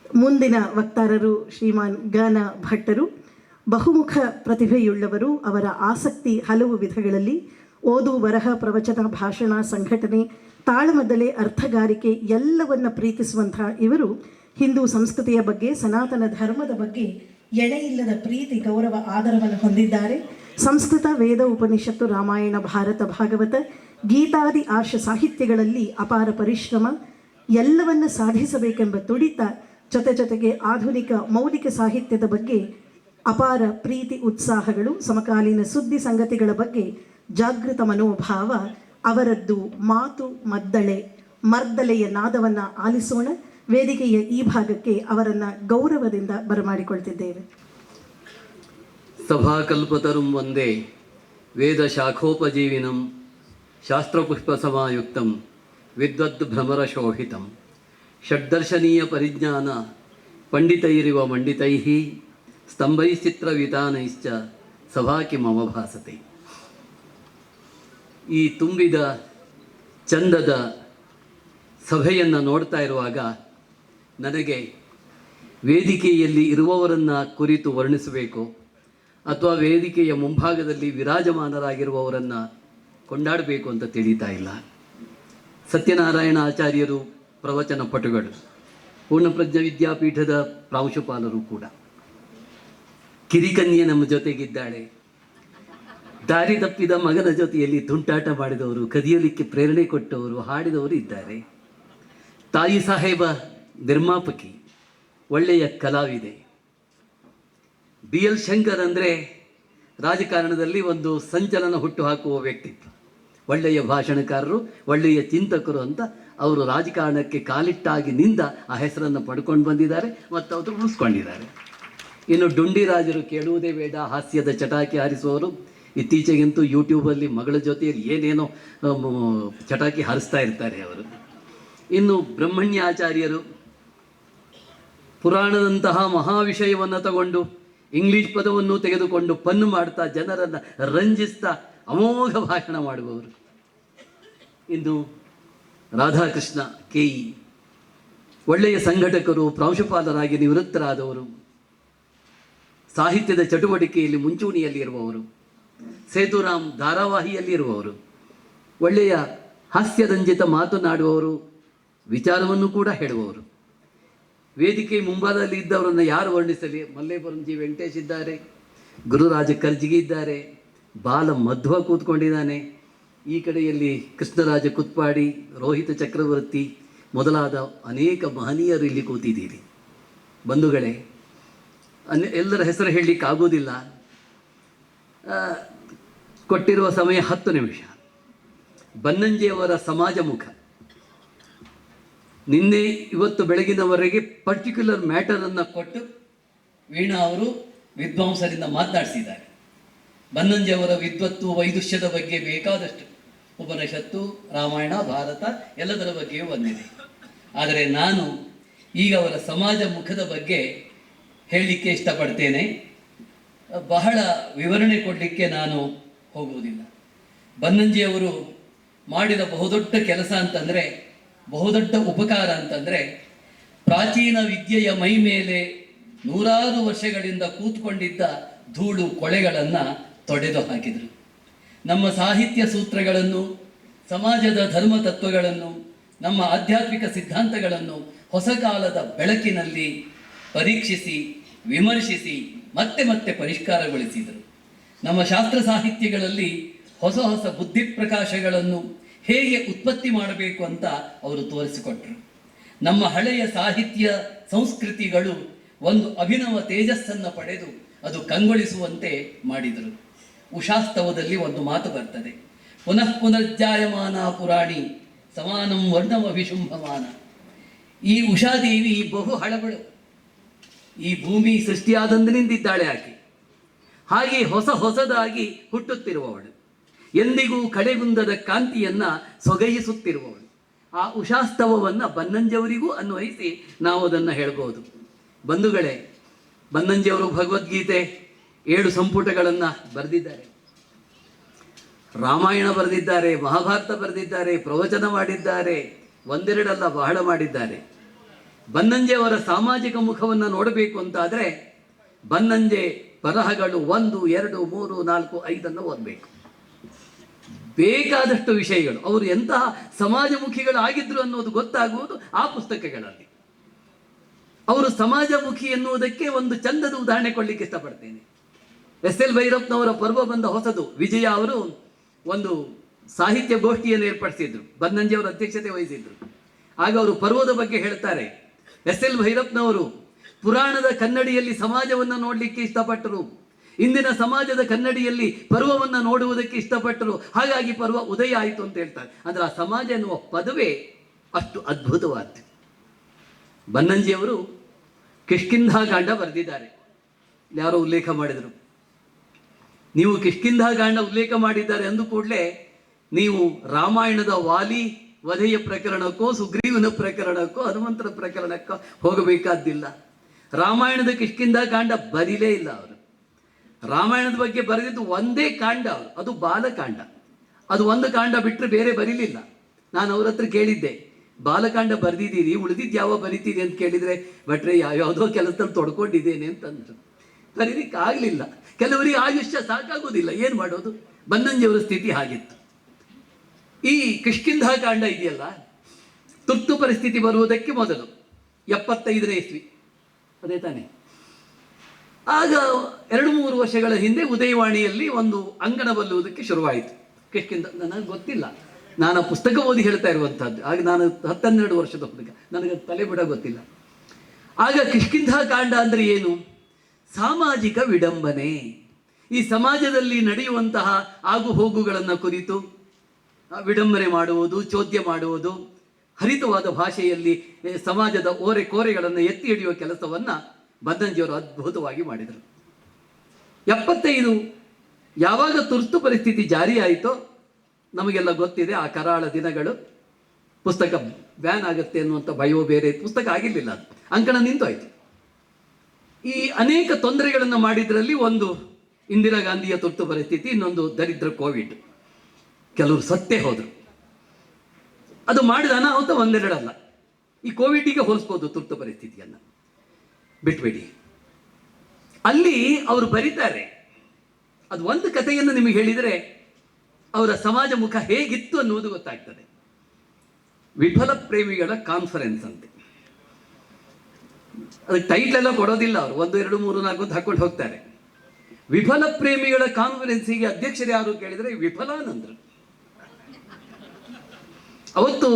ಮುಂದಿನ ವಕ್ತಾರರು ಶ್ರೀಮಾನ್ ಗಾನ ಭಟ್ಟರು. ಬಹುಮುಖ ಪ್ರತಿಭೆಯುಳ್ಳವರು. ಅವರ ಆಸಕ್ತಿ ಹಲವು ವಿಧಗಳಲ್ಲಿ. ಓದು, ಬರಹ, ಪ್ರವಚನ, ಭಾಷಣ, ಸಂಘಟನೆ, ತಾಳಮದ್ದಲೆ, ಅರ್ಥಗಾರಿಕೆ ಎಲ್ಲವನ್ನ ಪ್ರೀತಿಸುವಂತಹ ಇವರು ಹಿಂದೂ ಸಂಸ್ಕೃತಿಯ ಬಗ್ಗೆ, ಸನಾತನ ಧರ್ಮದ ಬಗ್ಗೆ ಎಳೆಯಿಲ್ಲದ ಪ್ರೀತಿ, ಗೌರವ, ಆದರವನ್ನು ಹೊಂದಿದ್ದಾರೆ. ಸಂಸ್ಕೃತ, ವೇದ, ಉಪನಿಷತ್ತು, ರಾಮಾಯಣ, ಭಾರತ, ಭಾಗವತ, ಗೀತಾದಿ ಆರ್ಷ ಸಾಹಿತ್ಯಗಳಲ್ಲಿ ಅಪಾರ ಪರಿಶ್ರಮ, ಎಲ್ಲವನ್ನ ಸಾಧಿಸಬೇಕೆಂಬ ತುಡಿತ, ಜೊತೆಗೆ ಆಧುನಿಕ ಮೌಲಿಕ ಸಾಹಿತ್ಯದ ಬಗ್ಗೆ ಅಪಾರ ಪ್ರೀತಿ, ಉತ್ಸಾಹಗಳು, ಸಮಕಾಲೀನ ಸುದ್ದಿ ಸಂಗತಿಗಳ ಬಗ್ಗೆ ಜಾಗೃತ ಮನೋಭಾವ ಅವರದ್ದು. ಮಾತು ಮರ್ದಲೆಯ ನಾದವನ್ನು ಆಲಿಸೋಣ. ವೇದಿಕೆಯ ಈ ಭಾಗಕ್ಕೆ ಅವರನ್ನು ಗೌರವದಿಂದ ಬರಮಾಡಿಕೊಳ್ತಿದ್ದೇವೆ. ಸಭಾಕಲ್ಪತರುಂ ವಂದೇ ವೇದ ಶಾಖೋಪಜೀವಿನಂ ಶಾಸ್ತ್ರಪುಷ್ಪ ಸಮಾಯುಕ್ತಂ ವಿದ್ವದ್ ಭ್ರಮರ ಶೋಭಿತಂ ಷಡ್ದರ್ಶನೀಯ ಪರಿಜ್ಞಾನ ಪಂಡಿತೈರಿವ ಮಂಡಿತೈಃ ಸ್ತಂಭೈಶ್ಚಿತ್ರವಿತಾನೈಶ್ಚ ಸಭಾಕಿ ಮಮ ಭಾಸತೆ. ಈ ತುಂಬಿದ ಚಂದದ ಸಭೆಯನ್ನು ನೋಡ್ತಾ ಇರುವಾಗ ನನಗೆ ವೇದಿಕೆಯಲ್ಲಿ ಇರುವವರನ್ನು ಕುರಿತು ವರ್ಣಿಸಬೇಕು ಅಥವಾ ವೇದಿಕೆಯ ಮುಂಭಾಗದಲ್ಲಿ ವಿರಾಜಮಾನರಾಗಿರುವವರನ್ನು ಕೊಂಡಾಡಬೇಕು ಅಂತ ತಿಳಿತಾ ಇಲ್ಲ. ಸತ್ಯನಾರಾಯಣ ಆಚಾರ್ಯರು ಪ್ರವಚನ ಪಟುಗಳು, ಪೂರ್ಣಪ್ರಜ್ಞ ವಿದ್ಯಾಪೀಠದ ಪ್ರಾಂಶುಪಾಲರು ಕೂಡ. ಕಿರಿಕನ್ಯೆ ನಮ್ಮ ಜೊತೆಗಿದ್ದಾಳೆ. ದಾರಿ ತಪ್ಪಿದ ಮಗನ ಜೊತೆಯಲ್ಲಿ ತುಂಟಾಟ ಮಾಡಿದವರು, ಕದಿಯಲಿಕ್ಕೆ ಪ್ರೇರಣೆ ಕೊಟ್ಟವರು, ಹಾಡಿದವರು ಇದ್ದಾರೆ. ತಾಯಿ ಸಾಹೇಬ ನಿರ್ಮಾಪಕಿ, ಒಳ್ಳೆಯ ಕಲಾವಿದೆ. ಬಿ ಎಲ್ ಶಂಕರ್ ಅಂದರೆ ರಾಜಕಾರಣದಲ್ಲಿ ಒಂದು ಸಂಚಲನ ಹುಟ್ಟುಹಾಕುವ ವ್ಯಕ್ತಿತ್ವ. ಒಳ್ಳೆಯ ಭಾಷಣಕಾರರು, ಒಳ್ಳೆಯ ಚಿಂತಕರು ಅಂತ ಅವರು ರಾಜಕಾರಣಕ್ಕೆ ಕಾಲಿಟ್ಟಾಗಿನಿಂದ ಆ ಹೆಸರನ್ನು ಪಡ್ಕೊಂಡು ಬಂದಿದ್ದಾರೆ ಮತ್ತು ಅವರು ಉಳಿಸ್ಕೊಂಡಿದ್ದಾರೆ. ಇನ್ನು ಡುಂಡಿರಾಜರು ಕೇಳುವುದೇ ಬೇಡ, ಹಾಸ್ಯದ ಚಟಾಕಿ ಹಾರಿಸುವವರು. ಇತ್ತೀಚೆಗಂತೂ ಯೂಟ್ಯೂಬಲ್ಲಿ ಮಗಳ ಜೊತೆಯಲ್ಲಿ ಏನೇನೋ ಚಟಾಕಿ ಹಾರಿಸ್ತಾ ಇರ್ತಾರೆ ಅವರು. ಇನ್ನು ಬ್ರಹ್ಮಣ್ಯಾಚಾರ್ಯರು ಪುರಾಣದಂತಹ ಮಹಾವಿಷಯವನ್ನು ತಗೊಂಡು ಇಂಗ್ಲೀಷ್ ಪದವನ್ನು ತೆಗೆದುಕೊಂಡು ಪನ್ನು ಮಾಡ್ತಾ ಜನರನ್ನು ರಂಜಿಸ್ತಾ ಅಮೋಘ ಭಾಷಣ ಮಾಡುವವರು. ಇನ್ನು ರಾಧಾಕೃಷ್ಣ ಕೆ ಇ ಒಳ್ಳೆಯ ಸಂಘಟಕರು, ಪ್ರಾಂಶುಪಾಲರಾಗಿ ನಿವೃತ್ತರಾದವರು, ಸಾಹಿತ್ಯದ ಚಟುವಟಿಕೆಯಲ್ಲಿ ಮುಂಚೂಣಿಯಲ್ಲಿ ಇರುವವರು. ಸೇತುರಾಮ್ ಧಾರಾವಾಹಿಯಲ್ಲಿ ಇರುವವರು, ಒಳ್ಳೆಯ ಹಾಸ್ಯರಂಜಿತ ಮಾತನಾಡುವವರು, ವಿಚಾರವನ್ನು ಕೂಡ ಹೇಳುವವರು. ವೇದಿಕೆ ಮುಂಭಾಗದಲ್ಲಿ ಇದ್ದವರನ್ನು ಯಾರು ವರ್ಣಿಸಲಿ? ಮಲ್ಲೇಪುರಂಜಿ ವೆಂಕಟೇಶ್ ಇದ್ದಾರೆ, ಗುರುರಾಜ ಕರ್ಜಿಗಿ ಇದ್ದಾರೆ, ಬಾಲ ಮಧ್ವ ಕೂತ್ಕೊಂಡಿದ್ದಾನೆ, ಈ ಕಡೆಯಲ್ಲಿ ಕೃಷ್ಣರಾಜ ಕುತ್ಪಾಡಿ, ರೋಹಿತ ಚಕ್ರವರ್ತಿ ಮೊದಲಾದ ಅನೇಕ ಮಹನೀಯರು ಇಲ್ಲಿ ಕೂತಿದ್ದೀರಿ. ಬಂಧುಗಳೇ, ಎಲ್ಲರ ಹೆಸರು ಹೇಳಲಿಕ್ಕೆ ಆಗೋದಿಲ್ಲ. ಕೊಟ್ಟಿರುವ ಸಮಯ 10 ನಿಮಿಷ. ಬನ್ನಂಜಿಯವರ ಸಮಾಜ ಮುಖ ನಿನ್ನೆ ಇವತ್ತು ಬೆಳಗಿನವರೆಗೆ ಪರ್ಟಿಕ್ಯುಲರ್ ಮ್ಯಾಟರನ್ನು ಕೊಟ್ಟು ವೀಣಾ ಅವರು ವಿದ್ವಾಂಸರಿಂದ ಮಾತನಾಡಿಸಿದ್ದಾರೆ. ಬನ್ನಂಜಿಯವರ ವಿದ್ವತ್ತು, ವೈದುಷ್ಯದ ಬಗ್ಗೆ ಬೇಕಾದಷ್ಟು ಉಪನಿಷತ್ತು, ರಾಮಾಯಣ, ಭಾರತ ಎಲ್ಲದರ ಬಗ್ಗೆಯೂ ಬಂದಿದೆ. ಆದರೆ ನಾನು ಈಗ ಅವರ ಸಮಾಜ ಮುಖದ ಬಗ್ಗೆ ಹೇಳಲಿಕ್ಕೆ ಇಷ್ಟಪಡ್ತೇನೆ. ಬಹಳ ವಿವರಣೆ ಕೊಡಲಿಕ್ಕೆ ನಾನು ಹೋಗುವುದಿಲ್ಲ. ಬನ್ನಂಜಿಯವರು ಮಾಡಿದ ಬಹುದೊಡ್ಡ ಕೆಲಸ ಅಂತಂದರೆ, ಬಹುದೊಡ್ಡ ಉಪಕಾರ ಅಂತಂದರೆ, ಪ್ರಾಚೀನ ವಿದ್ಯೆಯ ಮೈ ಮೇಲೆ ನೂರಾರು ವರ್ಷಗಳಿಂದ ಕೂತ್ಕೊಂಡಿದ್ದ ಧೂಳು ಕೊಳೆಗಳನ್ನು ತೊಡೆದು ಹಾಕಿದರು. ನಮ್ಮ ಸಾಹಿತ್ಯ ಸೂತ್ರಗಳನ್ನು, ಸಮಾಜದ ಧರ್ಮ ತತ್ವಗಳನ್ನು, ನಮ್ಮ ಆಧ್ಯಾತ್ಮಿಕ ಸಿದ್ಧಾಂತಗಳನ್ನು ಹೊಸ ಕಾಲದ ಬೆಳಕಿನಲ್ಲಿ ಪರೀಕ್ಷಿಸಿ, ವಿಮರ್ಶಿಸಿ, ಮತ್ತೆ ಮತ್ತೆ ಪರಿಷ್ಕಾರಗೊಳಿಸಿದರು. ನಮ್ಮ ಶಾಸ್ತ್ರ ಸಾಹಿತ್ಯಗಳಲ್ಲಿ ಹೊಸ ಹೊಸ ಬುದ್ಧಿ ಪ್ರಕಾಶಗಳನ್ನು ಹೇಗೆ ಉತ್ಪತ್ತಿ ಮಾಡಬೇಕು ಅಂತ ಅವರು ತೋರಿಸಿಕೊಟ್ರು. ನಮ್ಮ ಹಳೆಯ ಸಾಹಿತ್ಯ ಸಂಸ್ಕೃತಿಗಳು ಒಂದು ಅಭಿನವ ತೇಜಸ್ಸನ್ನು ಪಡೆದು ಅದು ಕಂಗೊಳಿಸುವಂತೆ ಮಾಡಿದರು. ಉಷಾಸ್ತವದಲ್ಲಿ ಒಂದು ಮಾತು ಬರ್ತದೆ, ಪುನಃ ಪುನರ್ಜಾಯಮಾನ ಪುರಾಣಿ ಸಮಾನಂ ವರ್ಣಮ ವಿಶುಂಭಮಾನ. ಈ ಉಷಾದೇವಿ ಬಹು ಹಳಬಳು. ಈ ಭೂಮಿ ಸೃಷ್ಟಿಯಾದಂದಿನಿಂದಿದ್ದಾಳೆ ಆಕೆ. ಹಾಗೆ ಹೊಸದಾಗಿ ಹುಟ್ಟುತ್ತಿರುವವಳು, ಎಂದಿಗೂ ಕಳೆಗುಂದದ ಕಾಂತಿಯನ್ನು ಸೊಗೈಸುತ್ತಿರುವವಳು. ಆ ಉಷಾಸ್ತವವನ್ನು ಬನ್ನಂಜಿಯವರಿಗೂ ಅನ್ವಯಿಸಿ ನಾವು ಅದನ್ನು ಹೇಳ್ಬೋದು. ಬಂಧುಗಳೇ, ಬನ್ನಂಜಿಯವರು ಭಗವದ್ಗೀತೆ 7 ಸಂಪುಟಗಳನ್ನು ಬರೆದಿದ್ದಾರೆ, ರಾಮಾಯಣ ಬರೆದಿದ್ದಾರೆ, ಮಹಾಭಾರತ ಬರೆದಿದ್ದಾರೆ, ಪ್ರವಚನ ಮಾಡಿದ್ದಾರೆ, ಒಂದೆರಡಲ್ಲ ಬಹಳ ಮಾಡಿದ್ದಾರೆ. ಬನ್ನಂಜೆ ಅವರ ಸಾಮಾಜಿಕ ಮುಖವನ್ನು ನೋಡಬೇಕು ಅಂತಾದರೆ ಬನ್ನಂಜೆ ಬರಹಗಳು 1, 2, 3, 4, 5 ಓದಬೇಕು. ಬೇಕಾದಷ್ಟು ವಿಷಯಗಳು ಅವರು ಎಂತಹ ಸಮಾಜಮುಖಿಗಳಾಗಿದ್ರು ಅನ್ನೋದು ಗೊತ್ತಾಗುವುದು ಆ ಪುಸ್ತಕಗಳಲ್ಲಿ. ಅವರು ಸಮಾಜಮುಖಿ ಎನ್ನುವುದಕ್ಕೆ ಒಂದು ಚಂದದ ಉದಾಹರಣೆ ಕೊಡಲಿಕ್ಕೆ ಇಷ್ಟಪಡ್ತೇನೆ. ಎಸ್.ಎಲ್. ಭೈರಪ್ಪನವರ ಪರ್ವ ಬಂದ ಹೊಸದು. ವಿಜಯ ಅವರು ಒಂದು ಸಾಹಿತ್ಯ ಗೋಷ್ಠಿಯನ್ನು ಏರ್ಪಡಿಸಿದ್ರು, ಬನ್ನಂಜೆಯವರು ಅಧ್ಯಕ್ಷತೆ ವಹಿಸಿದ್ರು. ಆಗ ಅವರು ಪರ್ವದ ಬಗ್ಗೆ ಹೇಳ್ತಾರೆ. ಎಸ್.ಎಲ್. ಭೈರಪ್ಪನವರು ಪುರಾಣದ ಕನ್ನಡಿಯಲ್ಲಿ ಸಮಾಜವನ್ನು ನೋಡಲಿಕ್ಕೆ ಇಷ್ಟಪಟ್ಟರು, ಇಂದಿನ ಸಮಾಜದ ಕನ್ನಡಿಯಲ್ಲಿ ಪರ್ವವನ್ನು ನೋಡುವುದಕ್ಕೆ ಇಷ್ಟಪಟ್ಟರು, ಹಾಗಾಗಿ ಪರ್ವ ಉದಯ ಆಯಿತು ಅಂತ ಹೇಳ್ತಾರೆ. ಅಂದರೆ ಆ ಸಮಾಜ ಎನ್ನುವ ಪದವೇ ಅಷ್ಟು ಅದ್ಭುತವಾದ್ದು. ಬನ್ನಂಜಿಯವರು ಕಿಷ್ಕಿಂಧಾಕಾಂಡ ಬರೆದಿದ್ದಾರೆ. ಯಾರೋ ಉಲ್ಲೇಖ ಮಾಡಿದರು, ನೀವು ಕಿಷ್ಕಿಂಧಾಕಾಂಡ ಉಲ್ಲೇಖ ಮಾಡಿದ್ದಾರೆ ಅಂದು ಕೂಡಲೇ ನೀವು ರಾಮಾಯಣದ ವಾಲಿ ವಧೆಯ ಪ್ರಕರಣಕ್ಕೋ ಸುಗ್ರೀವನ ಪ್ರಕರಣಕ್ಕೋ ಹನುಮಂತರ ಪ್ರಕರಣಕ್ಕೋ ಹೋಗಬೇಕಾದ್ದಿಲ್ಲ. ರಾಮಾಯಣದ ಕಿಷ್ಕಿಂಧಾಕಾಂಡ ಬರೀಲೇ ಇಲ್ಲ ಅವರು. ರಾಮಾಯಣದ ಬಗ್ಗೆ ಬರೆದಿದ್ದು ಒಂದೇ ಕಾಂಡ ಅವರು, ಅದು ಬಾಲಕಾಂಡ. ಅದು ಒಂದು ಕಾಂಡ ಬಿಟ್ಟರೆ ಬೇರೆ ಬರೀಲಿಲ್ಲ. ನಾನು ಅವ್ರ ಹತ್ರ ಕೇಳಿದ್ದೆ, ಬಾಲಕಾಂಡ ಬರೆದಿದ್ದೀರಿ, ಉಳಿದಿದ್ದು ಯಾವ ಬರಿತೀರಿ ಅಂತ ಕೇಳಿದರೆ, ಭಟ್ರೆ ಯಾವುದೋ ಕೆಲಸದಲ್ಲಿ ತೊಡ್ಕೊಂಡಿದ್ದೇನೆ ಅಂತಂದರು. ಬರೀಲಿಕ್ಕೆ ಆಗಲಿಲ್ಲ. ಕೆಲವರಿಗೆ ಆಯುಷ್ಯ ಸಾಕಾಗೋದಿಲ್ಲ, ಏನು ಮಾಡೋದು. ಬನ್ನಂಜಿಯವರ ಸ್ಥಿತಿ ಹಾಗಿತ್ತು. ಈ ಕಿಷ್ಕಿಂಧಾಕಾಂಡ ಇದೆಯಲ್ಲ, ತುರ್ತು ಪರಿಸ್ಥಿತಿ ಬರುವುದಕ್ಕೆ ಮೊದಲು 75ನೇ ಇಸ್ವಿ, ಅದೇ ತಾನೆ. ಆಗ 2-3 ವರ್ಷಗಳ ಹಿಂದೆ ಉದಯವಾಣಿಯಲ್ಲಿ ಒಂದು ಅಂಗಣ ಬಲ್ಲುವುದಕ್ಕೆ ಶುರುವಾಯಿತು. ಕಿಷ್ಕಿಂಧ ನನಗೆ ಗೊತ್ತಿಲ್ಲ, ನಾನು ಆ ಪುಸ್ತಕ ಓದಿ ಹೇಳ್ತಾ ಇರುವಂಥದ್ದು. ಆಗ ನಾನು 10-12 ವರ್ಷದ ಹುಡುಗ, ನನಗೆ ತಲೆ ಬಿಡ ಗೊತ್ತಿಲ್ಲ. ಆಗ ಕಿಷ್ಕಿಂಧಾಕಾಂಡ ಅಂದರೆ ಏನು? ಸಾಮಾಜಿಕ ವಿಡಂಬನೆ. ಈ ಸಮಾಜದಲ್ಲಿ ನಡೆಯುವಂತಹ ಆಗು ಹೋಗುಗಳನ್ನು ಕುರಿತು ವಿಡಂಬನೆ ಮಾಡುವುದು, ಚೋದ್ಯ ಮಾಡುವುದು, ಹರಿತವಾದ ಭಾಷೆಯಲ್ಲಿ ಸಮಾಜದ ಓರೆ ಕೋರೆಗಳನ್ನು ಎತ್ತಿ ಹಿಡಿಯುವ ಕೆಲಸವನ್ನು ಬನ್ನಂಜಿಯವರು ಅದ್ಭುತವಾಗಿ ಮಾಡಿದರು. 75 ಯಾವಾಗ ತುರ್ತು ಪರಿಸ್ಥಿತಿ ಜಾರಿಯಾಯಿತೋ ನಮಗೆಲ್ಲ ಗೊತ್ತಿದೆ. ಆ ಕರಾಳ ದಿನಗಳು, ಪುಸ್ತಕ ಬ್ಯಾನ್ ಆಗುತ್ತೆ ಅನ್ನುವಂಥ ಭಯವೋ ಬೇರೆ, ಪುಸ್ತಕ ಆಗಿರಲಿಲ್ಲ, ಅದು ಅಂಕಣ ನಿಂತೋಯ್ತು. ಈ ಅನೇಕ ತೊಂದರೆಗಳನ್ನು ಮಾಡಿದ್ರಲ್ಲಿ ಒಂದು ಇಂದಿರಾ ಗಾಂಧಿಯ ತುರ್ತು ಪರಿಸ್ಥಿತಿ, ಇನ್ನೊಂದು ದರಿದ್ರ ಕೋವಿಡ್. ಕೆಲವರು ಸತ್ತೇ ಹೋದರು. ಅದು ಮಾಡಿದ ಅನಾಹುತ ಒಂದೆರಡಲ್ಲ. ಈ ಕೋವಿಡ್ಗೆ ಹೋಲಿಸ್ಬೋದು ತುರ್ತು ಪರಿಸ್ಥಿತಿಯನ್ನು, ಬಿಟ್ಬಿಡಿ. ಅಲ್ಲಿ ಅವರು ಬರೀತಾರೆ, ಅದು ಒಂದು ಕಥೆಯನ್ನು ನಿಮಗೆ ಹೇಳಿದರೆ ಅವರ ಸಮಾಜ ಮುಖ ಹೇಗಿತ್ತು ಅನ್ನುವುದು ಗೊತ್ತಾಗ್ತದೆ. ವಿಫಲ ಪ್ರೇಮಿಗಳ ಕಾನ್ಫರೆನ್ಸ್ ಅಂತೆ. ಅದಕ್ಕೆ ಟೈಟ್ಲ್ ಎಲ್ಲ ಕೊಡೋದಿಲ್ಲ ಅವರು, 1, 2, 3, 4 ಅಂತ ಹಾಕೊಂಡು ಹೋಗ್ತಾರೆ. ವಿಫಲ ಪ್ರೇಮಿಗಳ ಕಾನ್ಫರೆನ್ಸಿಗೆ ಅಧ್ಯಕ್ಷರು ಯಾರು ಕೇಳಿದರೆ ವಿಫಲಾನಂದರು. ಅವತ್ತು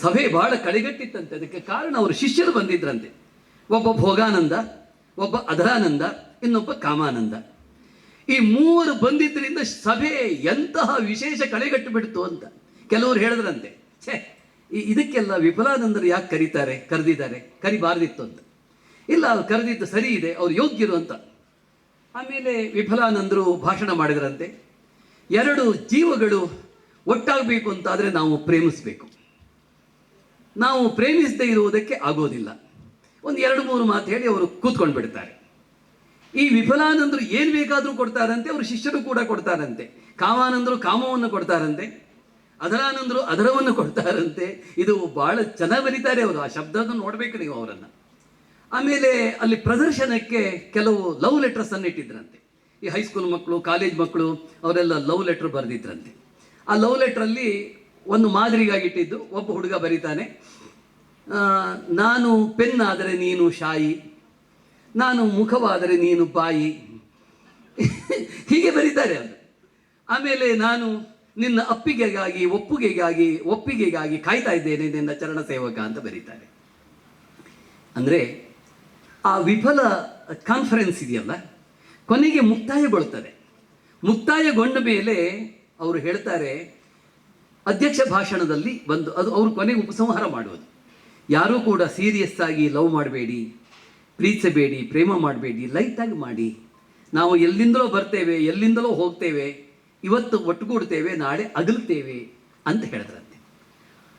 ಸಭೆ ಬಹಳ ಕಳೆಗಟ್ಟಿತ್ತಂತೆ. ಅದಕ್ಕೆ ಕಾರಣ ಅವರು ಶಿಷ್ಯರು ಬಂದಿದ್ರಂತೆ. ಒಬ್ಬ ಭೋಗಾನಂದ, ಒಬ್ಬ ಅಧರಾನಂದ, ಇನ್ನೊಬ್ಬ ಕಾಮಾನಂದ. ಈ 3 ಬಂದಿದ್ದರಿಂದ ಸಭೆ ಎಂತಹ ವಿಶೇಷ ಕಳೆಗಟ್ಟು ಬಿಡ್ತು ಅಂತ ಕೆಲವರು ಹೇಳಿದ್ರಂತೆ. ಇದಕ್ಕೆಲ್ಲ ವಿಫಲಾನಂದರು ಯಾಕೆ ಕರೆದಿದ್ದಾರೆ, ಕರಿಬಾರ್ದಿತ್ತು ಅಂತ. ಇಲ್ಲ, ಅವ್ರು ಕರೆದಿದ್ದು ಸರಿ ಇದೆ, ಅವ್ರು ಯೋಗ್ಯರು ಅಂತ. ಆಮೇಲೆ ವಿಫಲಾನಂದರು ಭಾಷಣ ಮಾಡಿದ್ರಂತೆ. 2 ಜೀವಗಳು ಒಟ್ಟಾಗಬೇಕು ಅಂತಾದರೆ ನಾವು ಪ್ರೇಮಿಸಬೇಕು. ನಾವು ಪ್ರೇಮಿಸದೇ ಇರುವುದಕ್ಕೆ ಆಗೋದಿಲ್ಲ. ಒಂದು 2-3 ಮಾತು ಹೇಳಿ ಅವರು ಕೂತ್ಕೊಂಡು ಬಿಡ್ತಾರೆ. ಈ ವಿಫಲಾನಂದರು ಏನು ಬೇಕಾದರೂ ಕೊಡ್ತಾರಂತೆ, ಅವರು ಶಿಷ್ಯರು ಕೂಡ ಕೊಡ್ತಾರಂತೆ. ಕಾಮಾನಂದರು ಕಾಮವನ್ನು ಕೊಡ್ತಾರಂತೆ, ಅಧರಾನಂದರು ಅಧರವನ್ನು ಕೊಡ್ತಾರಂತೆ. ಇದು ಭಾಳ ಚೆನ್ನಾಗಿ ಬರೀತಾರೆ ಅವರು. ಆ ಶಬ್ದವನ್ನು ನೋಡಬೇಕು ನೀವು ಅವರನ್ನು. ಆಮೇಲೆ ಅಲ್ಲಿ ಪ್ರದರ್ಶನಕ್ಕೆ ಕೆಲವು ಲವ್ ಲೆಟರ್ಸ್ ಅನ್ನು ಇಟ್ಟಿದ್ರಂತೆ. ಈ ಹೈಸ್ಕೂಲ್ ಮಕ್ಕಳು, ಕಾಲೇಜ್ ಮಕ್ಕಳು ಅವರೆಲ್ಲ ಲವ್ ಲೆಟ್ರ್ ಬರೆದಿದ್ರಂತೆ. ಆ ಲವ್ ಲೆಟ್ರಲ್ಲಿ ಒಂದು ಮಾದರಿಗಾಗಿಟ್ಟಿದ್ದು, ಒಬ್ಬ ಹುಡುಗ ಬರೀತಾನೆ, ನಾನು ಪೆನ್ ಆದರೆ ನೀನು ಶಾಯಿ, ನಾನು ಮುಖವಾದರೆ ನೀನು ಬಾಯಿ, ಹೀಗೆ ಬರೀತಾರೆ ಅವರು. ಆಮೇಲೆ ನಾನು ನಿನ್ನ ಒಪ್ಪಿಗೆಗಾಗಿ ಕಾಯ್ತಾ ಇದ್ದೇನೆ ನಿನ್ನ ಚರಣ ಸೇವಕ ಅಂತ ಬರೀತಾರೆ. ಅಂದರೆ ಆ ವಿಫಲ ಕಾನ್ಫರೆನ್ಸ್ ಇದೆಯಲ್ಲ, ಕೊನೆಗೆ ಮುಕ್ತಾಯಗೊಳ್ತದೆ. ಮುಕ್ತಾಯಗೊಂಡ ಮೇಲೆ ಅವರು ಹೇಳ್ತಾರೆ, ಅಧ್ಯಕ್ಷ ಭಾಷಣದಲ್ಲಿ ಬಂದು ಅದು ಅವರು ಕೊನೆಗೆ ಉಪಸಂಹಾರ ಮಾಡುವುದು. ಯಾರೂ ಕೂಡ ಸೀರಿಯಸ್ ಆಗಿ ಲವ್ ಮಾಡಬೇಡಿ, ಪ್ರೀತಿಸಬೇಡಿ, ಪ್ರೇಮ ಮಾಡಬೇಡಿ, ಲೈಟಾಗಿ ಮಾಡಿ. ನಾವು ಎಲ್ಲಿಂದಲೋ ಬರ್ತೇವೆ, ಎಲ್ಲಿಂದಲೋ ಹೋಗ್ತೇವೆ, ಇವತ್ತು ಒಟ್ಟುಗೂಡ್ತೇವೆ, ನಾಳೆ ಅಗಲ್ತೇವೆ ಅಂತ ಹೇಳಿದ್ರಂತೆ.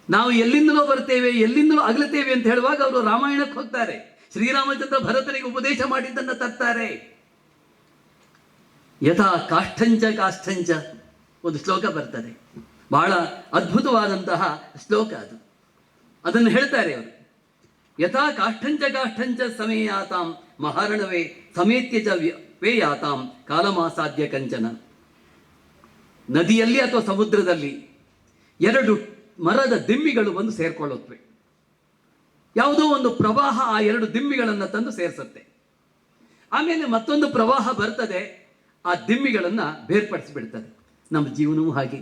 ನಾವು ಎಲ್ಲಿಂದಲೋ ಬರ್ತೇವೆ, ಎಲ್ಲಿಂದಲೋ ಅಗಲ್ತೇವೆ ಅಂತ ಹೇಳುವಾಗ ಅವರು ರಾಮಾಯಣಕ್ಕೆ ಹೋಗ್ತಾರೆ. ಶ್ರೀರಾಮಚಂದ್ರ ಭರತನಿಗೆ ಉಪದೇಶ ಮಾಡಿದ್ದನ್ನು ತರ್ತಾರೆ. ಯಥಾ ಕಾಷ್ಠಂಚ ಒಂದು ಶ್ಲೋಕ ಬರ್ತದೆ, ಬಹಳ ಅದ್ಭುತವಾದಂತಹ ಶ್ಲೋಕ ಅದು. ಅದನ್ನು ಹೇಳ್ತಾರೆ ಅವರು. ಯಥಾ ಕಾಷ್ಠಂಚ ಕಾಷ್ಠಂಚ ಸಮೇಯಾತಾಂ ಮಹಾರಣವೇ ಸಮೇತ್ಯ ಚ ವೇಯಾತಾಂ ಕಾಲಮಾಸಾಧ್ಯ ಕಂಚನ. ನದಿಯಲ್ಲಿ ಅಥವಾ ಸಮುದ್ರದಲ್ಲಿ ಎರಡು ಮರದ ದಿಮ್ಮಿಗಳು ಬಂದು ಸೇರ್ಕೊಳ್ಳುತ್ತವೆ. ಯಾವುದೋ ಒಂದು ಪ್ರವಾಹ ಆ ಎರಡು ದಿಮ್ಮಿಗಳನ್ನು ತಂದು ಸೇರಿಸುತ್ತೆ. ಆಮೇಲೆ ಮತ್ತೊಂದು ಪ್ರವಾಹ ಬರ್ತದೆ, ಆ ದಿಮ್ಮಿಗಳನ್ನು ಬೇರ್ಪಡಿಸಿಬಿಡ್ತದೆ. ನಮ್ಮ ಜೀವನವೂ ಹಾಗೆ.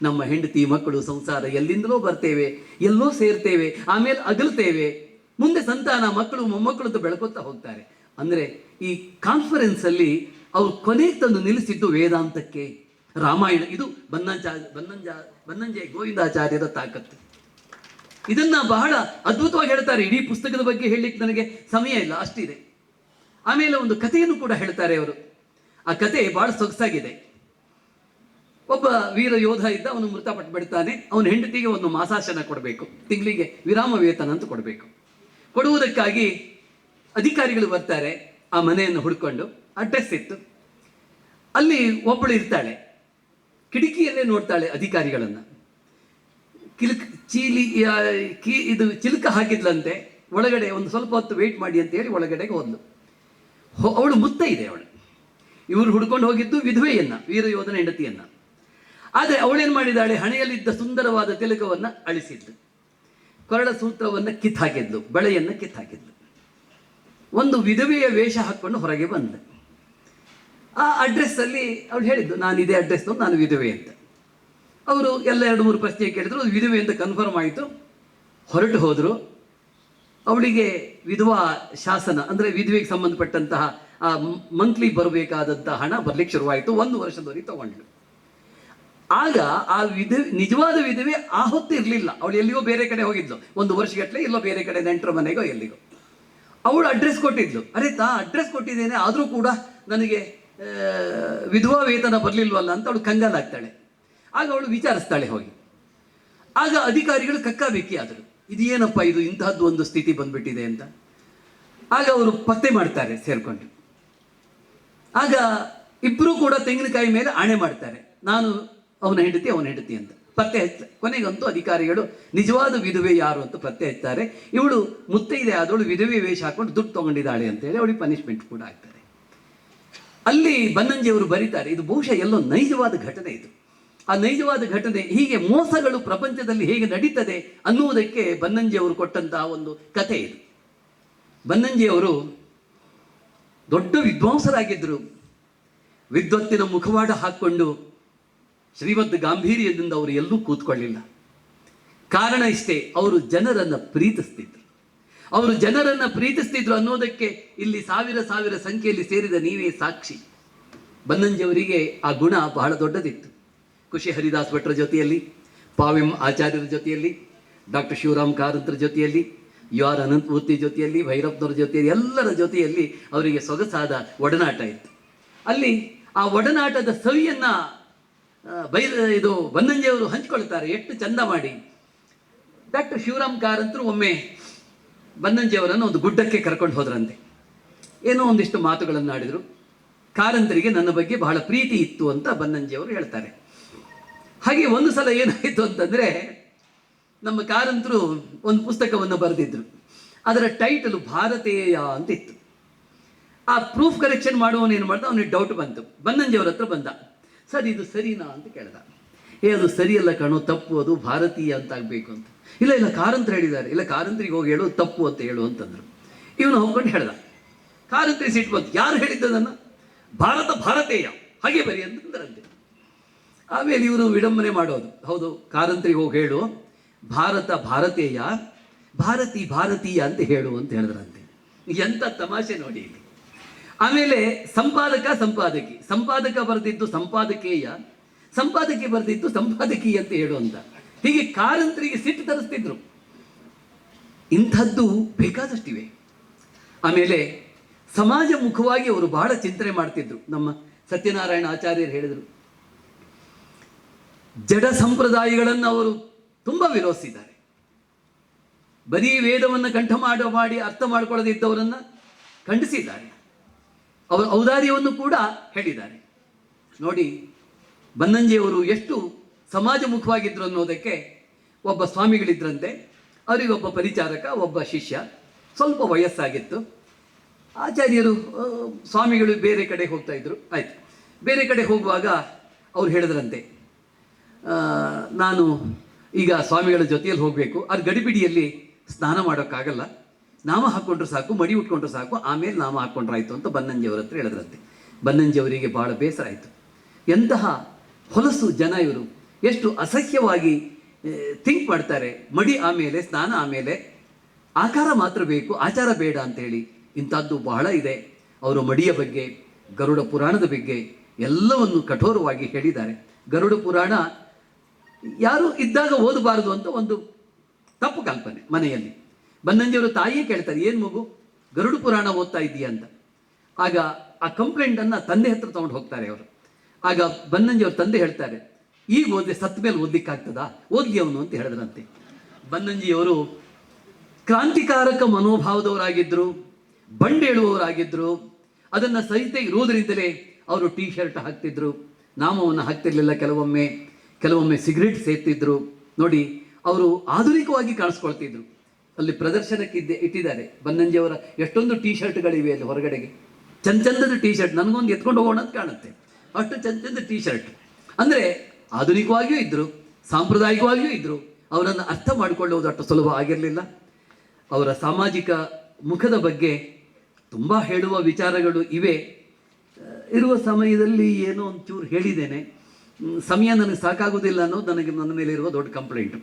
ನಮ್ಮ ಹೆಂಡತಿ ಮಕ್ಕಳು ಸಂಸಾರ ಎಲ್ಲಿಂದಲೋ ಬರ್ತೇವೆ, ಎಲ್ಲೋ ಸೇರ್ತೇವೆ, ಆಮೇಲೆ ಅಗಲ್ತೇವೆ, ಮುಂದೆ ಸಂತಾನ ಮಕ್ಕಳು ಮೊಮ್ಮಕ್ಕಳು ಅಂತ ಬೆಳ್ಕೊತಾ ಹೋಗ್ತಾರೆ. ಅಂದರೆ ಈ ಕಾನ್ಫರೆನ್ಸಲ್ಲಿ ಅವ್ರು ಕೊನೆಗೆ ತಂದು ನಿಲ್ಲಿಸಿದ್ದು ವೇದಾಂತಕ್ಕೆ, ರಾಮಾಯಣ. ಇದು ಬನ್ನಂಜೆ ಗೋವಿಂದಾಚಾರ್ಯರ ತಾಕತ್ತು. ಇದನ್ನ ಬಹಳ ಅದ್ಭುತವಾಗಿ ಹೇಳ್ತಾರೆ. ಇಡೀ ಪುಸ್ತಕದ ಬಗ್ಗೆ ಹೇಳಲಿಕ್ಕೆ ನನಗೆ ಸಮಯ ಇಲ್ಲ, ಅಷ್ಟಿದೆ. ಆಮೇಲೆ ಒಂದು ಕಥೆಯನ್ನು ಕೂಡ ಹೇಳ್ತಾರೆ ಅವರು. ಆ ಕತೆ ಬಹಳ ಸೊಗಸಾಗಿದೆ. ಒಬ್ಬ ವೀರ ಯೋಧ ಇದ್ದ, ಅವನು ಮೃತಪಟ್ಟು ಬಿಡ್ತಾನೆ. ಅವನ ಹೆಂಡತಿಗೆ ಒಂದು ಮಾಸಾಶನ ಕೊಡಬೇಕು, ತಿಂಗಳಿಗೆ ವಿರಾಮ ವೇತನ ಅಂತ ಕೊಡಬೇಕು. ಕೊಡುವುದಕ್ಕಾಗಿ ಅಧಿಕಾರಿಗಳು ಬರ್ತಾರೆ ಆ ಮನೆಯನ್ನು ಹುಡ್ಕೊಂಡು. ಅಡ್ರೆಸ್ ಇತ್ತು. ಅಲ್ಲಿ ಒಬ್ಬಳು ಇರ್ತಾಳೆ, ಕಿಟಕಿಯಲ್ಲೇ ನೋಡ್ತಾಳೆ ಅಧಿಕಾರಿಗಳನ್ನು. ಇದು ಚಿಲಕ ಹಾಕಿದ್ಲಂತೆ. ಒಳಗಡೆ ಒಂದು ಸ್ವಲ್ಪ ಹೊತ್ತು ವೆಯ್ಟ್ ಮಾಡಿ ಅಂತ ಹೇಳಿ ಒಳಗಡೆಗೆ ಹೋದ್ಲು. ಅವಳು ಮುತ್ತೈದೆ. ಅವಳು ಇವರು ಹುಡ್ಕೊಂಡು ಹೋಗಿದ್ದು ವಿಧವೆಯನ್ನ, ವೀರ ಯೋಧನ ಹೆಂಡತಿಯನ್ನ. ಆದರೆ ಅವಳೇನು ಮಾಡಿದಾಳೆ, ಹಣೆಯಲ್ಲಿದ್ದ ಸುಂದರವಾದ ತಿಲಕವನ್ನು ಅಳಿಸಿದ್ಲು, ಕೊರಳ ಸೂತ್ರವನ್ನು ಕಿತ್ತಾಕಿದ್ಲು, ಬಳೆಯನ್ನು ಕಿತ್ತಾಕಿದ್ಲು. ಒಂದು ವಿಧವೆಯ ವೇಷ ಹಾಕ್ಕೊಂಡು ಹೊರಗೆ ಬಂದ. ಆ ಅಡ್ರೆಸ್ಸಲ್ಲಿ ಅವಳು ಹೇಳಿದ್ದು, ನಾನು ಇದೇ ಅಡ್ರೆಸ್, ನಾನು ವಿಧವೆ ಅಂತ. ಅವರು ಎಲ್ಲ 2-3 ಪ್ರಶ್ನೆ ಕೇಳಿದ್ರು. ವಿಧವೆ ಅಂತ ಕನ್ಫರ್ಮ್ ಆಯಿತು. ಹೊರಟು ಹೋದರು. ಅವಳಿಗೆ ವಿಧವಾ ಶಾಸನ ಅಂದರೆ ವಿಧವೆಗೆ ಸಂಬಂಧಪಟ್ಟಂತಹ ಆ ಮಂತ್ಲಿ ಬರಬೇಕಾದಂತಹ ಹಣ ಬರ್ಲಿಕ್ಕೆ ಶುರುವಾಯಿತು. 1 ವರ್ಷದವರೆಗೆ ತಗೊಂಡ್ಳು. ಆಗ ಆ ನಿಜವಾದ ವಿಧವೆ ಆ ಹೊತ್ತು ಇರಲಿಲ್ಲ. ಅವಳು ಎಲ್ಲಿಗೋ ಬೇರೆ ಕಡೆ ಹೋಗಿದ್ಲು, 1 ವರ್ಷಗಟ್ಟಲೆ ಎಲ್ಲೋ ಬೇರೆ ಕಡೆ ನೆಂಟರ ಮನೆಗೋ ಎಲ್ಲಿಗೋ. ಅವಳು ಅಡ್ರೆಸ್ ಕೊಟ್ಟಿದ್ಲು. ಅರೆ ಅಡ್ರೆಸ್ ಕೊಟ್ಟಿದ್ದೇನೆ, ಆದರೂ ಕೂಡ ನನಗೆ ವಿಧವಾ ವೇತನ ಬರಲಿಲ್ವಲ್ಲ ಅಂತ ಅವಳು ಕಂಗಾಲಾಗ್ತಾಳೆ. ಆಗ ಅವಳು ವಿಚಾರಿಸ್ತಾಳೆ ಹೋಗಿ. ಆಗ ಅಧಿಕಾರಿಗಳು ಕಕ್ಕಾಬೇಕಿ ಆದರು. ಇದೇನಪ್ಪ ಇದು, ಇಂತಹದ್ದು ಒಂದು ಸ್ಥಿತಿ ಬಂದ್ಬಿಟ್ಟಿದೆ ಅಂತ. ಆಗ ಅವರು ಪತ್ತೆ ಮಾಡ್ತಾರೆ ಸೇರ್ಕೊಂಡು. ಆಗ ಇಬ್ಬರೂ ಕೂಡ ತೆಂಗಿನಕಾಯಿ ಮೇಲೆ ಆಣೆ ಮಾಡ್ತಾರೆ, ನಾನು ಅವನ ಹೆಂಡತಿ ಅಂತ ಪತ್ತೆ ಹಚ್ತಾರೆ. ಕೊನೆಗಂತೂ ಅಧಿಕಾರಿಗಳು ನಿಜವಾದ ವಿಧವೆ ಯಾರು ಅಂತ ಪತ್ತೆ ಹಚ್ತಾರೆ. ಇವಳು ಮುತ್ತೈದೆ ಆದವಳು ವಿಧವೆ ವೇಷ ಹಾಕೊಂಡು ದುಡ್ಡು ತಗೊಂಡಿದ್ದಾಳೆ ಅಂತೇಳಿ ಅವಳಿಗೆ ಪನಿಷ್ಮೆಂಟ್ ಕೂಡ ಆಗ್ತದೆ. ಅಲ್ಲಿ ಬನ್ನಂಜಿಯವರು ಬರೀತಾರೆ, ಇದು ಬಹುಶಃ ಎಲ್ಲೋ ನೈಜವಾದ ಘಟನೆ. ಇದು ಆ ನೈಜವಾದ ಘಟನೆ. ಹೀಗೆ ಮೋಸಗಳು ಪ್ರಪಂಚದಲ್ಲಿ ಹೇಗೆ ನಡೀತದೆ ಅನ್ನುವುದಕ್ಕೆ ಬನ್ನಂಜಿಯವರು ಕೊಟ್ಟಂತಹ ಒಂದು ಕಥೆ ಇದು. ಬನ್ನಂಜಿಯವರು ದೊಡ್ಡ ವಿದ್ವಾಂಸರಾಗಿದ್ದರು. ವಿದ್ವತ್ತಿನ ಮುಖವಾಡ ಹಾಕ್ಕೊಂಡು ಶ್ರೀಮದ್ ಗಾಂಭೀರ್ಯದಿಂದ ಅವರು ಎಲ್ಲೂ ಕೂತ್ಕೊಳ್ಳಿಲ್ಲ. ಕಾರಣ ಇಷ್ಟೇ, ಅವರು ಜನರನ್ನು ಪ್ರೀತಿಸ್ತಿದ್ರು ಅನ್ನೋದಕ್ಕೆ ಇಲ್ಲಿ ಸಾವಿರ ಸಂಖ್ಯೆಯಲ್ಲಿ ಸೇರಿದ ನೀವೇ ಸಾಕ್ಷಿ. ಬನ್ನಂಜಿಯವರಿಗೆ ಆ ಗುಣ ಬಹಳ ದೊಡ್ಡದಿತ್ತು. ಖುಷಿ ಹರಿದಾಸ್ ಭಟ್ರ ಜೊತೆಯಲ್ಲಿ, ಪಾವೆಂ ಆಚಾರ್ಯರ ಜೊತೆಯಲ್ಲಿ, ಡಾಕ್ಟರ್ ಶಿವರಾಮ್ ಕಾರಂತರ ಜೊತೆಯಲ್ಲಿ, UR ಅನಂತಮೂರ್ತಿ ಜೊತೆಯಲ್ಲಿ, ಭೈರಪ್ಪನವ್ರ ಜೊತೆಯಲ್ಲಿ, ಎಲ್ಲರ ಜೊತೆಯಲ್ಲಿ ಅವರಿಗೆ ಸೊಗಸಾದ ಒಡನಾಟ ಇತ್ತು. ಅಲ್ಲಿ ಆ ಒಡನಾಟದ ಸವಿಯನ್ನು ಬನ್ನಂಜಿಯವರು ಹಂಚಿಕೊಳ್ತಾರೆ ಎಷ್ಟು ಚಂದ ಮಾಡಿ. ಡಾಕ್ಟರ್ ಶಿವರಾಮ್ ಕಾರಂತರು ಒಮ್ಮೆ ಬನ್ನಂಜಿಯವರನ್ನು ಒಂದು ಗುಡ್ಡಕ್ಕೆ ಕರ್ಕೊಂಡು ಹೋದ್ರಂತೆ. ಏನೋ ಒಂದಿಷ್ಟು ಮಾತುಗಳನ್ನು ಆಡಿದರು. ಕಾರಂತರಿಗೆ ನನ್ನ ಬಗ್ಗೆ ಬಹಳ ಪ್ರೀತಿ ಇತ್ತು ಅಂತ ಬನ್ನಂಜಿಯವರು ಹೇಳ್ತಾರೆ. ಹಾಗೆ ಒಂದು ಸಲ ಏನಾಯಿತು ಅಂತಂದರೆ, ನಮ್ಮ ಕಾರಂತರು ಒಂದು ಪುಸ್ತಕವನ್ನು ಬರೆದಿದ್ರು. ಅದರ ಟೈಟಲು ಭಾರತೀಯ ಅಂತ ಇತ್ತು. ಆ ಪ್ರೂಫ್ ಕರೆಕ್ಷನ್ ಮಾಡುವವನು ಏನು ಮಾಡ್ದ, ಅವನಿಗೆ ಡೌಟ್ ಬಂತು. ಬನ್ನಂಜಿಯವರ ಹತ್ರ ಬಂದ. ಸರ್ ಇದು ಸರಿನಾ ಅಂತ ಕೇಳ್ದ. ಅದು ಸರಿಯಲ್ಲ ಕಣೋ, ತಪ್ಪು, ಅದು ಭಾರತೀಯ ಅಂತ ಆಗಬೇಕು ಅಂತ. ಇಲ್ಲ ಕಾರಂತರು ಹೇಳಿದ್ದಾರೆ. ಇಲ್ಲ, ಕಾರಂತರಿಗೆ ಹೋಗಿ ಹೇಳು, ತಪ್ಪು ಅಂತ ಹೇಳು ಅಂತಂದರು. ಇವನು ಹೋಗ್ಕೊಂಡು ಹೇಳ್ದ. ಕಾರಂತರಿ ಸಿಟ್ಟು ಬಂತು, ಯಾರು ಹೇಳಿದ್ದದನ್ನು? ಭಾರತೀಯ ಹಾಗೆ ಬರಿ ಅಂತಂದ್ರಂತೆ. ಆಮೇಲೆ ಇವರು ವಿಡಂಬನೆ ಮಾಡೋದು, ಹೌದು ಕಾರಂತರಿಗೆ ಹೋಗಿ ಹೇಳು, ಭಾರತೀಯ, ಭಾರತೀಯ ಅಂತ ಹೇಳು ಅಂತ ಹೇಳಿದ್ರಂತೆ. ಎಂಥ ತಮಾಷೆ ನೋಡಿ ಇಲ್ಲಿ. ಆಮೇಲೆ ಸಂಪಾದಕ ಬರೆದಿದ್ದು ಸಂಪಾದಕೇಯ, ಸಂಪಾದಕಿ ಬರೆದಿದ್ದು ಸಂಪಾದಕಿ ಅಂತ ಹೇಳು ಅಂತ. ಹೀಗೆ ಕಾರಂತರಿಗೆ ಸಿಟ್ಟು ತರಿಸ್ತಿದ್ರು. ಇಂಥದ್ದು ಬೇಕಾದಷ್ಟಿವೆ. ಆಮೇಲೆ ಸಮಾಜ ಮುಖವಾಗಿ ಅವರು ಬಹಳ ಚಿಂತನೆ ಮಾಡ್ತಿದ್ರು. ನಮ್ಮ ಸತ್ಯನಾರಾಯಣ ಆಚಾರ್ಯರು ಹೇಳಿದರು, ಜಡ ಸಂಪ್ರದಾಯಗಳನ್ನು ಅವರು ತುಂಬ ವಿರೋಧಿಸಿದ್ದಾರೆ. ಬರೀ ವೇದವನ್ನು ಕಂಠ ಮಾಡಿ ಅರ್ಥ ಮಾಡಿಕೊಳ್ಳದಿದ್ದವರನ್ನು ಖಂಡಿಸಿದ್ದಾರೆ. ಅವರ ಔದಾರ್ಯವನ್ನು ಕೂಡ ಹೇಳಿದ್ದಾರೆ. ನೋಡಿ ಬನ್ನಂಜಿಯವರು ಎಷ್ಟು ಸಮಾಜ ಮುಖವಾಗಿದ್ರು ಅನ್ನೋದಕ್ಕೆ ಒಬ್ಬ ಸ್ವಾಮಿಗಳಿದ್ರಂತೆ. ಅವರಿಗೆ ಒಬ್ಬ ಪರಿಚಾರಕ, ಒಬ್ಬ ಶಿಷ್ಯ. ಸ್ವಲ್ಪ ವಯಸ್ಸಾಗಿತ್ತು. ಆಚಾರ್ಯರು ಸ್ವಾಮಿಗಳು ಬೇರೆ ಕಡೆ ಹೋಗ್ತಾ ಇದ್ರು. ಆಯ್ತು, ಬೇರೆ ಕಡೆ ಹೋಗುವಾಗ ಅವ್ರು ಹೇಳಿದ್ರಂತೆ, ನಾನು ಈಗ ಸ್ವಾಮಿಗಳ ಜೊತೆಯಲ್ಲಿ ಹೋಗಬೇಕು, ಅದು ಗಡಿಬಿಡಿಯಲ್ಲಿ ಸ್ನಾನ ಮಾಡೋಕ್ಕಾಗಲ್ಲ, ನಾಮ ಹಾಕ್ಕೊಂಡ್ರೆ ಸಾಕು, ಮಡಿ ಉಟ್ಕೊಂಡ್ರೆ ಸಾಕು, ಆಮೇಲೆ ನಾಮ ಹಾಕ್ಕೊಂಡ್ರಾಯ್ತು ಅಂತ ಬನ್ನಂಜಿಯವ್ರ ಹತ್ರ ಹೇಳಿದ್ರಂತೆ. ಬನ್ನಂಜಿಯವರಿಗೆ ಭಾಳ ಬೇಸರ ಆಯಿತು. ಎಂತಹ ಹೊಲಸು ಜನ ಇವರು, ಎಷ್ಟು ಅಸಹ್ಯವಾಗಿ ಥಿಂಕ್ ಮಾಡ್ತಾರೆ. ಮಡಿ ಆಮೇಲೆ, ಸ್ನಾನ ಆಮೇಲೆ, ಆಕಾರ ಮಾತ್ರ ಬೇಕು, ಆಚಾರ ಬೇಡ ಅಂತೇಳಿ. ಇಂಥದ್ದು ಬಹಳ ಇದೆ. ಅವರು ಮಡಿಯ ಬಗ್ಗೆ, ಗರುಡ ಪುರಾಣದ ಬಗ್ಗೆ ಎಲ್ಲವನ್ನು ಕಠೋರವಾಗಿ ಹೇಳಿದ್ದಾರೆ. ಗರುಡ ಪುರಾಣ ಯಾರು ಇದ್ದಾಗ ಓದಬಾರದು ಅಂತ ಒಂದು ತಪ್ಪು ಕಲ್ಪನೆ ಮನೆಯಲ್ಲಿ. ಬನ್ನಂಜಿಯವರು ತಾಯಿಯೇ ಕೇಳ್ತಾರೆ, ಏನು ಮಗು ಗರುಡ ಪುರಾಣ ಓದ್ತಾ ಇದ್ದೀಯ ಅಂತ. ಆಗ ಆ ಕಂಪ್ಲೇಂಟನ್ನು ತಂದೆ ಹತ್ರ ತೊಗೊಂಡು ಹೋಗ್ತಾರೆ ಅವರು. ಆಗ ಬನ್ನಂಜಿಯವ್ರ ತಂದೆ ಹೇಳ್ತಾರೆ, ಈಗ ಓದಿದ್ರೆ ಸತ್ತ ಮೇಲೆ ಓದಲಿಕ್ಕಾಗ್ತದಾ, ಓದ್ಲಿ ಅವನು ಅಂತ ಹೇಳಿದ್ರಂತೆ. ಬನ್ನಂಜಿಯವರು ಕ್ರಾಂತಿಕಾರಕ ಮನೋಭಾವದವರಾಗಿದ್ದರು, ಬಂಡೇಳುವವರಾಗಿದ್ದರು. ಅದನ್ನು ಸಹಿತ ಇರೋದರಿಂದಲೇ ಅವರು ಟೀ ಶರ್ಟ್ ಹಾಕ್ತಿದ್ರು, ನಾಮವನ್ನು ಹಾಕ್ತಿರ್ಲಿಲ್ಲ. ಕೆಲವೊಮ್ಮೆ ಸಿಗರೇಟ್ ಸೇರ್ತಿದ್ರು. ನೋಡಿ, ಅವರು ಆಧುನಿಕವಾಗಿ ಕಾಣಿಸ್ಕೊಳ್ತಿದ್ರು. ಅಲ್ಲಿ ಪ್ರದರ್ಶನಕ್ಕೆ ಇಟ್ಟಿದ್ದಾರೆ ಬನ್ನಂಜಿಯವರ ಎಷ್ಟೊಂದು ಟೀ ಶರ್ಟ್ಗಳಿವೆ ಅಲ್ಲಿ ಹೊರಗಡೆಗೆ. ಚಂದದ ಟೀ ಶರ್ಟ್, ನನಗೊಂದು ಎತ್ಕೊಂಡು ಹೋಗೋಣ ಅಂತ ಕಾಣುತ್ತೆ, ಅಷ್ಟು ಚಂದದ ಟೀ ಶರ್ಟ್. ಅಂದರೆ ಆಧುನಿಕವಾಗಿಯೂ ಇದ್ದರು, ಸಾಂಪ್ರದಾಯಿಕವಾಗಿಯೂ ಇದ್ದರು. ಅವರನ್ನು ಅರ್ಥ ಮಾಡಿಕೊಳ್ಳುವುದು ಅಷ್ಟು ಸುಲಭ ಆಗಿರಲಿಲ್ಲ. ಅವರ ಸಾಮಾಜಿಕ ಮುಖದ ಬಗ್ಗೆ ತುಂಬ ಹೇಳುವ ವಿಚಾರಗಳು ಇವೆ. ಇರುವ ಸಮಯದಲ್ಲಿ ಏನೋ ಒಂಚೂರು ಹೇಳಿದ್ದೇನೆ, ಸಮಯ ನನಗೆ ಸಾಕಾಗೋದಿಲ್ಲ ಅನ್ನೋದು ನನ್ನ ಮೇಲೆ ಇರುವ ದೊಡ್ಡ ಕಂಪ್ಲೇಂಟು.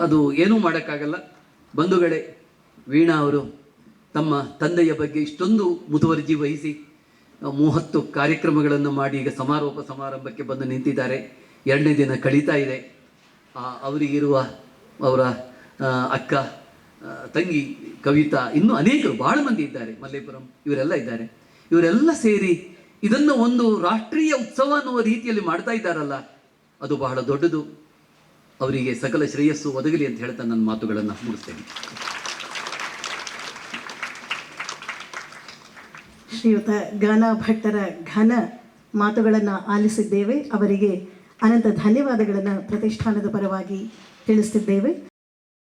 ಅದು ಏನೂ ಮಾಡೋಕ್ಕಾಗಲ್ಲ. ಬಂಧುಗಳೇ, ವೀಣಾ ಅವರು ತಮ್ಮ ತಂದೆಯ ಬಗ್ಗೆ ಇಷ್ಟೊಂದು ಮುತುವರ್ಜಿ ವಹಿಸಿ 30 ಕಾರ್ಯಕ್ರಮಗಳನ್ನು ಮಾಡಿ ಈಗ ಸಮಾರೋಪ ಸಮಾರಂಭಕ್ಕೆ ಬಂದು ನಿಂತಿದ್ದಾರೆ. 2ನೇ ದಿನ ಕಳೀತಾ ಇದೆ. ಅವರಿಗಿರುವ ಅವರ ಅಕ್ಕ, ತಂಗಿ ಕವಿತಾ, ಇನ್ನೂ ಅನೇಕರು ಭಾಳ ಮಂದಿ ಇದ್ದಾರೆ, ಮಲ್ಲೇಪುರಂ, ಇವರೆಲ್ಲ ಇದ್ದಾರೆ. ಇವರೆಲ್ಲ ಸೇರಿ ಇದನ್ನು ಒಂದು ರಾಷ್ಟ್ರೀಯ ಉತ್ಸವ ಅನ್ನುವ ರೀತಿಯಲ್ಲಿ ಮಾಡ್ತಾ ಇದ್ದಾರಲ್ಲ, ಅದು ಬಹಳ ದೊಡ್ಡದು. ಅವರಿಗೆ ಸಕಲ ಶ್ರೇಯಸ್ಸು ಒದಗಲಿ ಅಂತ ಹೇಳ್ತಾ ನನ್ನ ಮಾತುಗಳನ್ನು ಮುಗಿಸ್ತೇನೆ. ಶ್ರೀಯುತ ಗಾನ ಭಟ್ಟರ ಘನ ಮಾತುಗಳನ್ನು ಆಲಿಸಿದ್ದೇವೆ. ಅವರಿಗೆ ಅನಂತ ಧನ್ಯವಾದಗಳನ್ನು ಪ್ರತಿಷ್ಠಾನದ ಪರವಾಗಿ ತಿಳಿಸ್ತಿದ್ದೇವೆ.